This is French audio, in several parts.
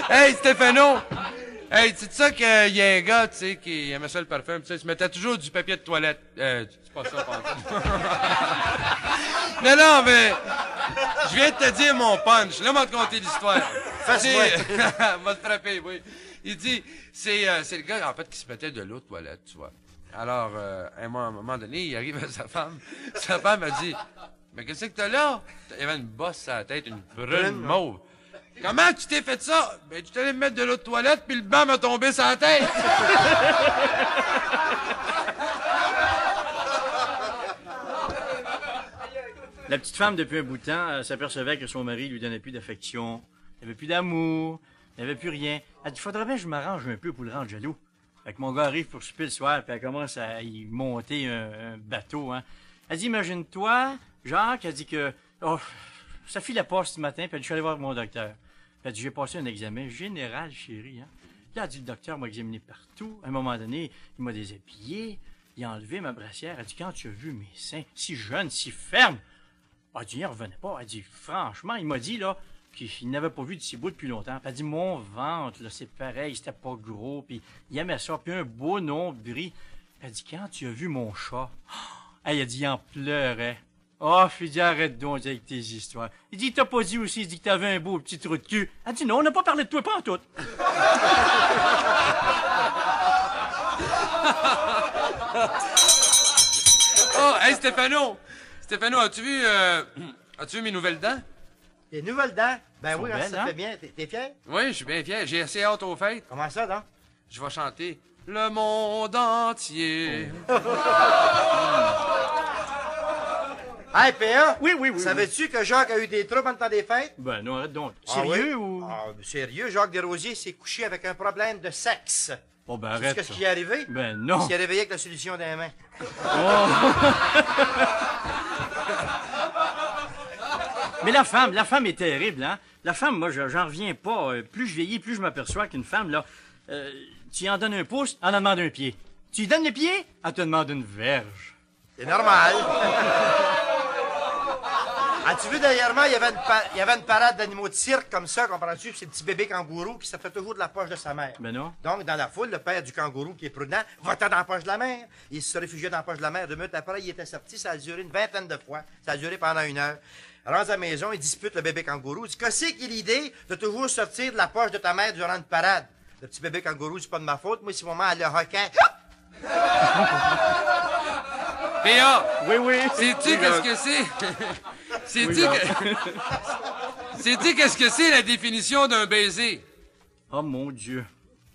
Hey, Stéphano! Hey, tu sais ça qu'il y a un gars, tu sais, qui aimait ça le parfum, tu sais, il se mettait toujours du papier de toilette. C'est pas ça, pas Non, mais... Je viens de te dire mon punch. Là, m'a te conter l'histoire. Fais-moi. Va te frapper, oui. Il dit, c'est le gars, en fait, qui se mettait de l'eau de toilette, tu vois. Alors, à un moment donné, il arrive à sa femme. Sa femme a dit, mais qu'est-ce que t'as là? Il y avait une bosse à la tête, une brune mauve. Comment tu t'es fait ça? Ben, tu t'allais me mettre de l'eau de toilette, puis le banc m'a tombé sur la tête. La petite femme, depuis un bout de temps, s'apercevait que son mari lui donnait plus d'affection, il n'y avait plus d'amour, il n'y avait plus rien. Elle dit, faudrait bien que je m'arrange un peu pour le rendre jaloux. Fait que mon gars arrive pour souper le soir, puis elle commence à y monter un bateau, hein. Elle dit, imagine-toi, Jacques, elle dit que, oh, ça file la poste ce matin, puis elle dit, je suis allé voir mon docteur. Elle dit, j'ai passé un examen général, chérie, hein. Là, elle dit, le docteur m'a examiné partout. À un moment donné, il m'a déshabillé, il a enlevé ma brassière. Elle dit, quand tu as vu mes seins, si jeunes, si fermes, elle dit, il revenait pas. Elle dit, franchement, il m'a dit, là, qu'il n'avait pas vu de si beau depuis longtemps. Puis elle dit, mon ventre, là, c'est pareil, c'était pas gros, puis il aimait ça, puis un beau nombril. Elle dit, quand tu as vu mon chat, elle a dit, il en pleurait. Oh, il dit, arrête donc avec tes histoires. Il dit, t'as pas dit aussi, il dit que t'avais un beau petit trou de cul. Elle dit, non, on n'a pas parlé de toi, pas en tout. Oh, hey, Stéphano! Stéphano, as-tu vu mes nouvelles dents? Les nouvelles dents? Ben oui, belles, ça hein? fait bien. T'es fier? Oui, je suis bien fier. J'ai assez hâte aux fêtes. Comment ça, donc? Je vais chanter Le monde entier. Hey, PA! Oui, oui, oui. Savais-tu que Jacques a eu des troubles en temps des fêtes? Ben non, arrête donc. Ah Sérieux oui? ou... Ah, sérieux, Jacques Desrosiers s'est couché avec un problème de sexe. Oh, ben Tu sais arrête. qu'est-ce qui est arrivé? Ben Il non. s'est réveillé avec la solution des mains. Mais la femme est terrible, hein. La femme, moi, j'en reviens pas. Plus je vieillis, plus je m'aperçois qu'une femme, là, tu y en donnes un pouce, elle en demande un pied. Tu lui donnes le pied, elle te demande une verge. C'est normal. As-tu vu dernièrement, il y avait une parade d'animaux de cirque comme ça, comprends-tu? Puis c'est le petit bébé kangourou qui se fait toujours de la poche de sa mère. Ben non. Donc, dans la foule, le père du kangourou, qui est prudent, va-t'en dans la poche de la mère. Il se réfugiait dans la poche de la mère. 2 minutes après, il était sorti. Ça a duré une vingtaine de fois. Ça a duré pendant 1 heure. Rendu à la maison, il dispute le bébé kangourou. Il dit, qu'est-ce qu'il est l'idée de toujours sortir de la poche de ta mère durant une parade? Le petit bébé kangourou, c'est pas de ma faute. Moi, c'est moment à le requin. P.A. Oui, oui. Sais-tu qu'est-ce que c'est? Sais-tu qu'est-ce que c'est la définition d'un baiser? Oh, mon Dieu.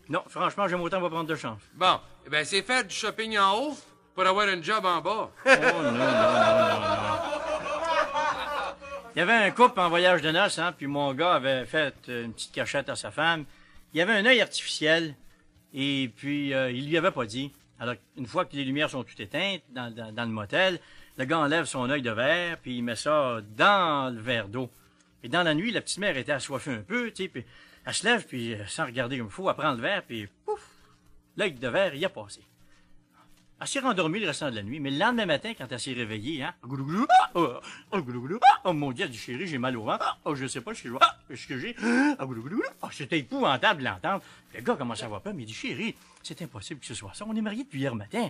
Non, franchement, j'aime autant pas prendre de chance. Bon, eh ben c'est faire du shopping en haut pour avoir un job en bas. Oh, non, non, non, non. Il y avait un couple en voyage de noces, hein, puis mon gars avait fait une petite cachette à sa femme. Il y avait un œil artificiel, et puis il lui avait pas dit. Alors, une fois que les lumières sont toutes éteintes dans le motel, le gars enlève son œil de verre, puis il met ça dans le verre d'eau. Et dans la nuit, la petite mère était assoiffée un peu, tu sais, puis elle se lève, puis sans regarder comme il faut, elle prend le verre, puis pouf, l'œil de verre, il a passé. Elle s'est rendormie le restant de la nuit, mais le lendemain matin, quand elle s'est réveillée, hein, goulou, oh mon Dieu, elle dit, chérie, j'ai mal au ventre, oh, je sais pas ce que j'ai, goulou, oh, c'était épouvantable de l'entendre. Le gars commence à avoir peur, mais il dit, chérie, c'est impossible que ce soit ça, on est mariés depuis hier matin,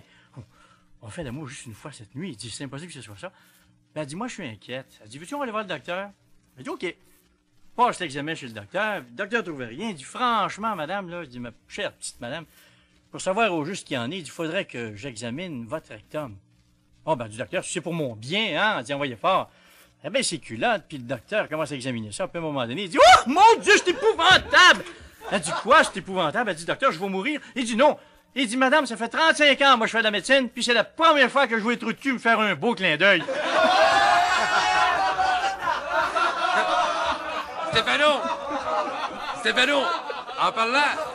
on fait l'amour juste une fois cette nuit, il dit, c'est impossible que ce soit ça. Ben, elle dit, moi, je suis inquiète. Elle dit, veux-tu, on va aller voir le docteur? Elle dit, OK. Passe l'examen chez le docteur, le docteur trouve rien, il dit, franchement, madame, là, je dis, ma chère petite madame, pour savoir au juste qu'il y en est, il faudrait que j'examine votre rectum. Oh, ben, du docteur, c'est pour mon bien, hein? Elle dit, envoyez fort. Eh ben, c'est culotte, puis le docteur commence à examiner ça, puis à un moment donné, il dit, oh, mon Dieu, c'est épouvantable! Elle dit, quoi, c'est épouvantable? Elle dit, docteur, je vais mourir. Il dit, non. Il dit, madame, ça fait 35 ans, moi, je fais de la médecine, puis c'est la première fois que je vois les trous de cul me faire un beau clin d'œil. Stéphano,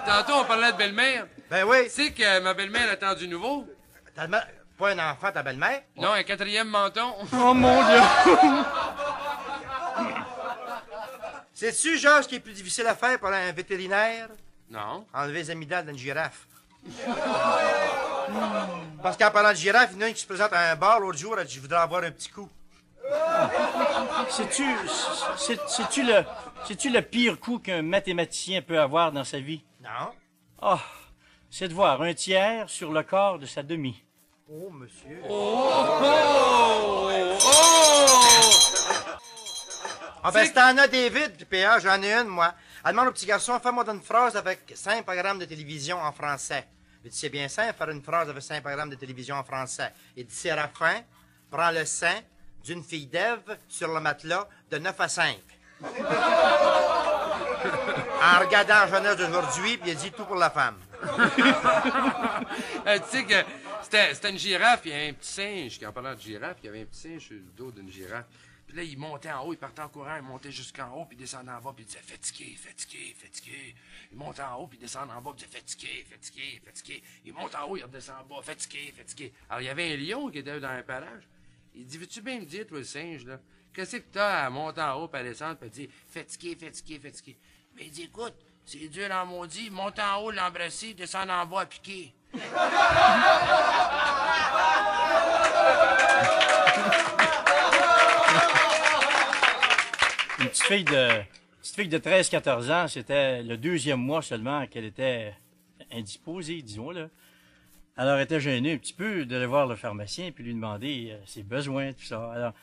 tantôt on parlait de belle-mère. Ben oui. Tu sais que ma belle-mère attend du nouveau? Pas un enfant, ta belle-mère? Non, un 4e menton. Oh, mon Dieu! Sais-tu, Georges, ce qui est plus difficile à faire pour un vétérinaire? Non. Enlever les amygdales d'une girafe. Parce qu'en parlant de girafe, il y en a un qui se présente à un bar l'autre jour, elle dit, je voudrais avoir un petit coup. C'est-tu le pire coup qu'un mathématicien peut avoir dans sa vie? Non. Ah, c'est de voir un tiers sur le corps de sa demi. Oh, monsieur. Ah ben, si t'en as des vides, PA, j'en ai une, moi. Elle demande au petit garçon, fais-moi une phrase avec 5 programmes de télévision en français. Il dit, c'est bien simple, faire une phrase avec 5 programmes de télévision en français. Il dit, Séraphin prend le sein d'une fille d'Ève sur le matelas de 9 à 5. En regardant la jeunesse d'aujourd'hui, puis il dit tout pour la femme. Tu sais que c'était une girafe, il y avait un petit singe, en parlant de girafe, il y avait un petit singe sur le dos d'une girafe. Puis là, il montait en haut, il partait en courant, il montait jusqu'en haut, puis il descendait en bas, puis il disait « fatigué, fatigué, fatigué ». Il montait en haut, puis il descendait en bas, puis il disait « fatigué, fatigué, fatigué ». Il monte en haut, il redescend en bas, « fatigué, fatigué ». Alors, il y avait un lion qui était dans un parage. Il dit « veux-tu bien me dire, toi, le singe, là, qu'est-ce que t'as à monter en haut, puis à descendre, puis à dire « fatigué, fatigué, fatigué ». Mais il dit « écoute, c'est dur en maudit, monte en haut, l'embrasser, descendre en bas, à piquer ». Une petite fille de 13-14 ans, c'était le 2e mois seulement qu'elle était indisposée, disons-le. Alors, elle était gênée un petit peu d'aller voir le pharmacien puis lui demander ses besoins, tout ça. Alors,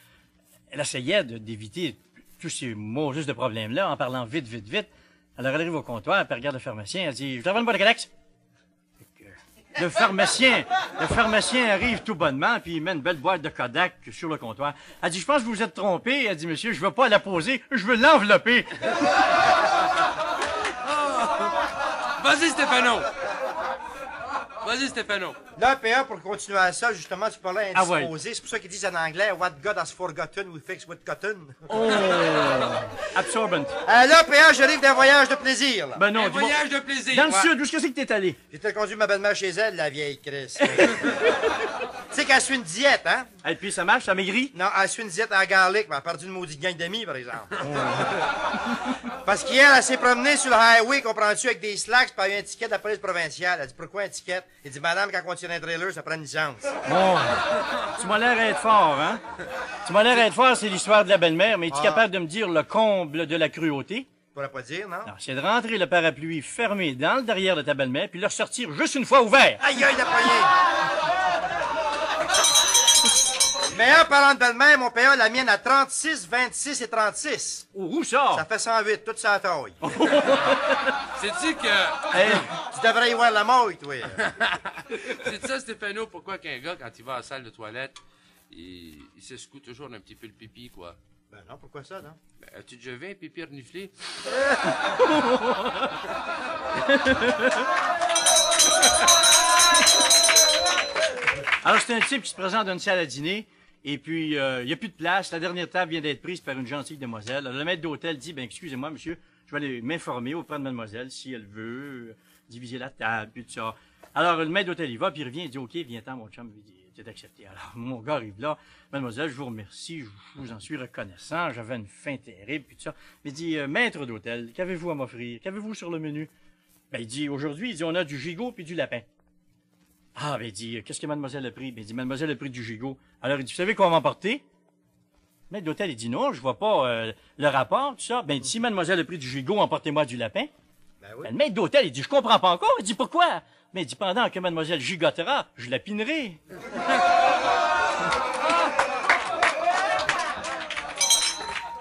elle essayait d'éviter tous ces mots juste de problèmes-là en parlant vite, vite, vite. Alors, elle arrive au comptoir, puis elle regarde le pharmacien, elle dit « Je t'envoie une boîte de Calex ». Le pharmacien arrive tout bonnement, puis il met une belle boîte de Kodak sur le comptoir. Elle dit, je pense que vous vous êtes trompé. Elle dit, monsieur, je veux pas la poser, je veux l'envelopper. Vas-y, Stéphano. Vas-y, Stéphano. Là, PA, pour continuer à ça, justement, tu parlais indisposé. Ah ouais. C'est pour ça qu'ils disent en anglais « What God has forgotten, we fix with cotton ». Oh! Absorbent. Là, PA, j'arrive d'un voyage de plaisir, là. Ben non, Un dis-moi, voyage de plaisir. dans le sud, où est-ce que c'est que t'es allé? J'étais conduit ma belle-mère chez elle, la vieille Chris. Tu sais qu'elle suit une diète, hein? Et puis ça marche, ça maigrit? Non, elle suit une diète à garlic, mais elle a perdu une maudite gang d'amis, par exemple. Parce qu'hier, elle s'est promenée sur le highway, comprends-tu, avec des slacks, puis elle a eu un ticket de la police provinciale. Elle dit, pourquoi un ticket? Il dit, madame, quand on tire un trailer, ça prend une licence. Bon. Tu m'as l'air d'être fort, hein? Tu m'as l'air d'être fort, c'est l'histoire de la belle-mère, mais es-tu capable de me dire le comble de la cruauté? Je pourrais pas dire, non? Non, c'est de rentrer le parapluie fermé dans le derrière de ta belle-mère, puis le ressortir juste une fois ouvert. Aïe, aïe, la poignée! Mais en parlant de belle-mère, mon père, la mienne a 36, 26 et 36. Où ça? Ça fait 108, toute sa taille. Sais-tu que... Hey, Tu devrais y voir la mouille, toi. C'est ça, Stéphano, pourquoi qu'un gars, quand il va à la salle de toilette, il se secoue toujours un petit peu le pipi, quoi? Ben non, pourquoi ça, non? Ben, as-tu déjà vu un pipi reniflé? Alors, c'est un type qui se présente dans une salle à dîner, et puis il n'y a plus de place. La dernière table vient d'être prise par une gentille demoiselle. Alors, le maître d'hôtel dit, ben excusez-moi, monsieur, je vais aller m'informer auprès de mademoiselle si elle veut diviser la table, puis tout ça. Alors, le maître d'hôtel, il va, puis il revient, il dit, OK, viens-t'en, mon chum, il dit, c'est accepté. Alors, mon gars arrive là, mademoiselle, je vous remercie, je vous en suis reconnaissant, j'avais une faim terrible, puis tout ça. Il dit, maître d'hôtel, qu'avez-vous à m'offrir? Qu'avez-vous sur le menu? Ben, il dit, aujourd'hui, il dit, on a du gigot puis du lapin. Ah, ben, il dit, qu'est-ce que mademoiselle a pris? Ben, il dit, mademoiselle a pris du gigot. Alors, il dit, vous savez quoi on va m'emporter? Le maître d'hôtel, il dit, non, je vois pas le rapport, tout ça. Ben, il dit, si mademoiselle a pris du gigot, emportez-moi du lapin. Ben oui. Ben, le maître d'hôtel, il dit, je comprends pas encore. Il dit, pourquoi? Mais il dit, pendant que mademoiselle gigotera, je la pinerai.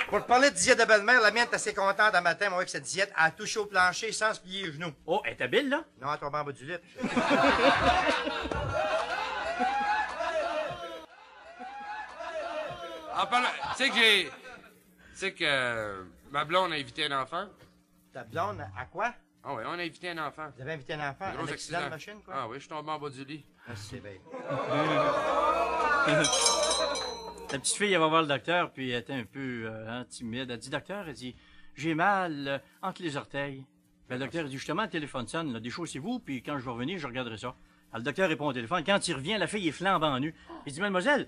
Pour te parler de diète de belle-mère, la mienne est assez contente un matin, moi, avec cette diète. Elle a touché au plancher sans se plier les genoux. Oh, elle est habile, là? Non, elle tombe en bas du lit. En parlant... Tu sais que ma blonde a invité un enfant? Ta blonde, à quoi? Ah oui, on a invité un enfant. Vous avez invité un enfant? Un gros Un accident de accident. machine, quoi? Ah oui, je suis tombé en bas du lit. Ah, c'est bien. La petite fille, elle va voir le docteur, puis elle était un peu timide. Elle dit, docteur, elle dit, j'ai mal entre les orteils. Ben, le docteur, il dit, justement, le téléphone sonne, là, déchaussez-vous, puis quand je vais revenir, je regarderai ça. Alors, le docteur répond au téléphone. Quand il revient, la fille est flambant nue. Il dit, mademoiselle,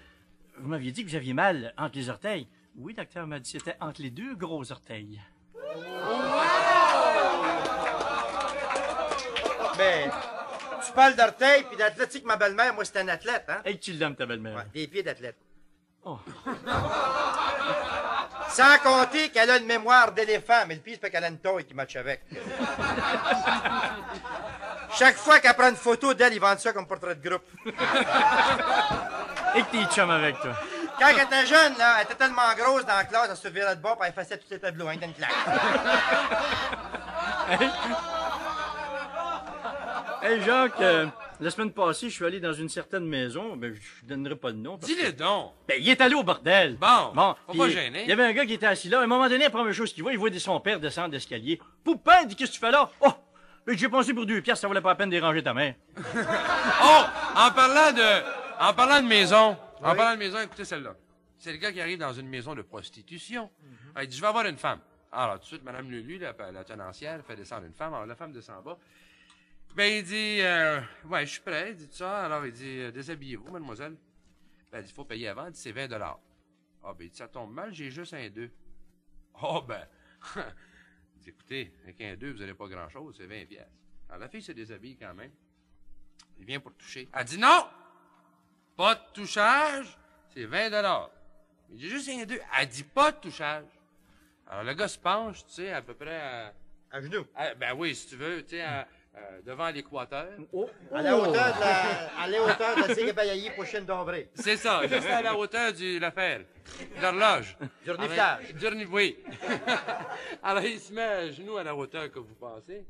vous m'aviez dit que vous aviez mal entre les orteils. Oui, docteur m'a dit, c'était entre les 2 gros orteils. Ben, tu parles d'orteil puis d'athlétique, ma belle-mère, moi, c'est un athlète, hein? Hey, tu l'aimes, ta belle-mère. Ouais, des pieds d'athlète. Oh. Sans compter qu'elle a une mémoire d'éléphant, mais le pire, c'est qu'elle a une taille qui matche avec. Chaque fois qu'elle prend une photo d'elle, ils vendent ça comme portrait de groupe. Et que t'es chum avec toi. Quand elle était jeune, là, elle était tellement grosse dans la classe, elle se virait de bord, puis elle effaçait tous les tableaux, hein, d'une claque. Hey Jacques, la semaine passée, je suis allé dans une certaine maison, ben je donnerai pas de nom. parce que- Dis-le donc. Ben, il est allé au bordel. Bon, faut puis pas gêner. Il y avait un gars qui était assis là. À un moment donné, la première chose qu'il voit, il voit son père descendre d'escalier. Poupin, il dit, qu'est-ce que tu fais là? Oh! Ben, j'ai pensé pour 2 piastres, ça valait pas la peine de déranger ta mère. Oh! En parlant de maison, écoutez celle-là. C'est le gars qui arrive dans une maison de prostitution. Il dit, je vais avoir une femme. Alors, tout de suite, Mme Lulu, la tenancière, fait descendre une femme. Alors, la femme descend bas. Ben, il dit, ouais, je suis prêt, il dit tout ça. Alors, il dit, déshabillez-vous, mademoiselle. Ben, il dit, il faut payer avant. Il dit, c'est 20 $. Ah, ben, il dit, ça tombe mal, j'ai juste un 2. Oh, ben, il dit, écoutez, avec un 2, vous n'avez pas grand-chose, c'est 20 piastres. Alors, la fille se déshabille quand même. Il vient pour toucher. Elle dit, non! Pas de touchage, c'est 20 $. Il dit, juste un 2. Elle dit, pas de touchage. Alors, le gars se penche, tu sais, à peu près À genoux. ben oui, si tu veux, tu sais, devant l'équateur. Oh! À la hauteur de la Ségabayaï, prochaine d'Ombré. C'est ça, juste à la hauteur de l'affaire, de l'horloge. Du reniflage. Oui. Alors, il se met à genoux à la hauteur que vous pensez.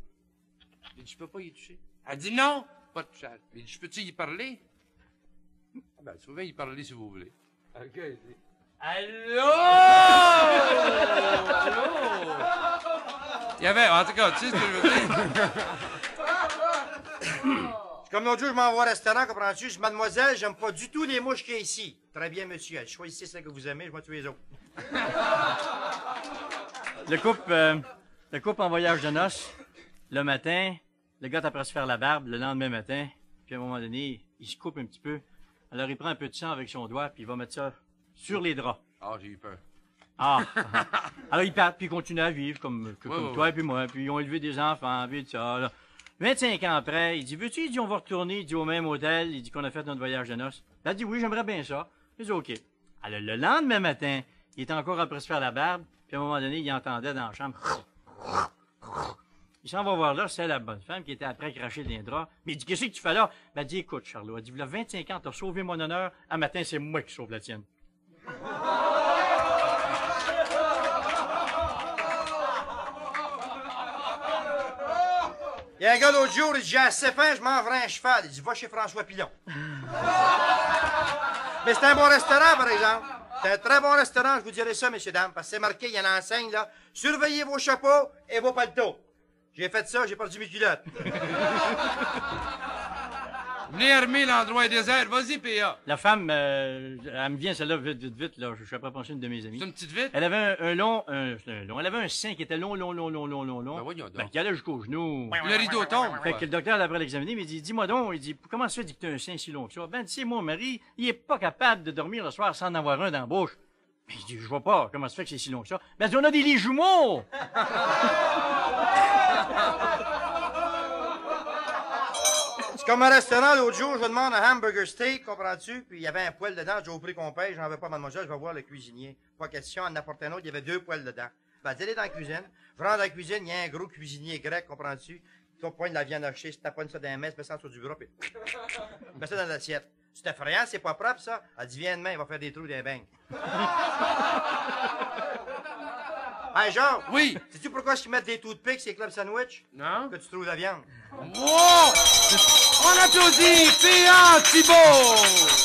Il dit, je peux pas y toucher. Elle dit, non, pas de touchage. Il dit, je peux-tu y parler? Ah ben, tu pouvez y parler si vous voulez. OK, il dit, allô? Allô? Il y avait, en tout cas, tu sais ce que je veux dire? C'est comme l'autre jour, je m'en vais au restaurant, comprends-tu? Je dis, mademoiselle, j'aime pas du tout les mouches qu'il y a ici. Très bien, monsieur. Elle dit, choisissez celle que vous aimez, je vais tuer les autres. Le couple en voyage de noces, le matin, le gars après se faire la barbe, le lendemain matin, puis à un moment donné, il se coupe un petit peu. Alors il prend un peu de sang avec son doigt, puis il va mettre ça sur les draps. Ah, j'ai eu peur. Ah! Alors ils partent, puis ils continuent à vivre comme Ouais, toi et puis moi, puis ils ont élevé des enfants, puis tout ça. Là. 25 ans après, il dit, veux-tu, il dit, on va retourner, il dit, au même hôtel, il dit qu'on a fait notre voyage de noces. Elle dit, oui, j'aimerais bien ça. Il dit, OK. Alors le lendemain matin, il était encore après se faire la barbe, puis à un moment donné, il entendait dans la chambre. Il s'en va voir là, c'est la bonne femme qui était après cracher dans les draps. Mais il dit, qu'est-ce que tu fais là? Ben, elle dit, écoute, Charlot, elle dit, voilà 25 ans, t'as sauvé mon honneur, à matin, c'est moi qui sauve la tienne. Il y a un gars l'autre jour, il dit, j'ai assez faim, je m'en ferai un cheval. Il dit, va chez François Pilon. Mais c'est un bon restaurant, par exemple. C'est un très bon restaurant, je vous dirai ça, messieurs, dames, parce que c'est marqué, il y a une enseigne, là. Surveillez vos chapeaux et vos paletots. J'ai fait ça, j'ai perdu mes culottes. Venez armer l'endroit désert. Vas-y, P.A. La femme, elle me vient celle-là vite, là. Je suis après penser une de mes amies. C'est une petite vite? Elle avait un long, elle avait un sein qui était long. Ben voyons donc. Qui allait jusqu'au genou. Le rideau tombe. Fait que le docteur, après l'examiner, il dit, dis-moi donc, il dit, comment ça fait que tu as un sein si long que ça? Ben, tu sais, mon mari, il est pas capable de dormir le soir sans en avoir un dans la bouche. Mais il dit, je vois pas, comment ça fait que c'est si long que ça? Ben, il dit, on a des lits jumeaux! C'est comme un restaurant l'autre jour, je demande un hamburger steak, comprends-tu? Puis il y avait un poêle dedans, j'ai au prix qu'on paye, j'en veux pas, mademoiselle, je vais voir le cuisinier. Pas question, en apporte un autre, il y avait 2 poêles dedans. Ben, dis-les dans la cuisine. Je rentre dans la cuisine, il y a un gros cuisinier grec, comprends-tu? Tu poignes de la viande hachée, si t'appoignes ça dans la messe, mets ça sur du bras, puis mets ça dans l'assiette. C'est effrayant, c'est pas propre, ça? Elle dit, viens demain, il va faire des trous dans les beignes. Hey, Jean! Oui! Sais-tu pourquoi je mettent des toothpicks, ces clubs sandwich? Non? Que tu trouves la viande. Wow! On applaudit P.A. Thibault!